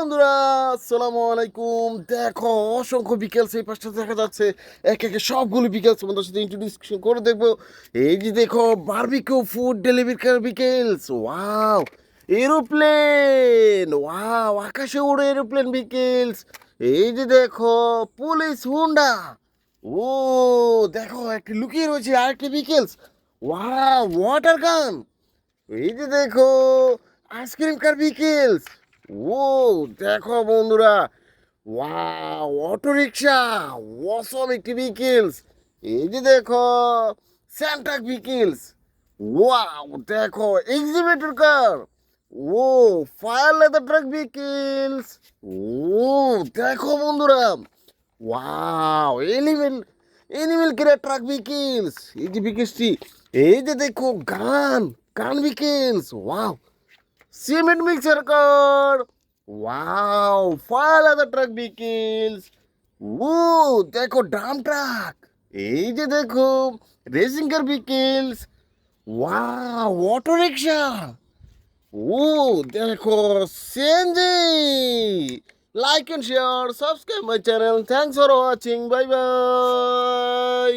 বন্ধুরা, আসসালামু আলাইকুম। দেখো, অসংখ্য বিকেলস এই পাশটা দেখা যাচ্ছে। একে একে সবগুলো বিকেলস তোমাদের সাথে ইন্ট্রোডিউস করে দেখবো। এই যে দেখো, barbecue food delivery vehicles. Wow, aeroplane. Wow, আকাশে ওড়ে এরোপ্লেন বিকেলস। এই যে দেখো, পুলিশ হুন্ডা। ও দেখো, একটি লুকিয়ে রয়েছে আরেকটি বিকেলস। ওয়াও, ওয়াটার গান। এই যে দেখো, আইসক্রিম কার বিকেলস। ও দেখো বন্ধুরা, ওয়াও, অটো রিক্সা। অসম একটি বিকেলস। এই যে দেখো, স্যান্টাক বিকেলস। ওয়াও দেখো, এক্সিবিটর কার। ও ফায়ার লেদার ট্রাক বিকেলস। ও দেখো বন্ধুরা, wow, animal care truck vehicles. এই যে বিকেলসটি। এই যে দেখো, গান গান vehicles. Wow, cement mixer car. Wow, fire ladder truck vehicles. ও দেখো, ডাম ট্রাক। এই যে দেখো, racing car vehicles. Wow, auto rickshaw. ও দেখো, CNG. Like and share, subscribe my channel. Thanks for watching, bye by.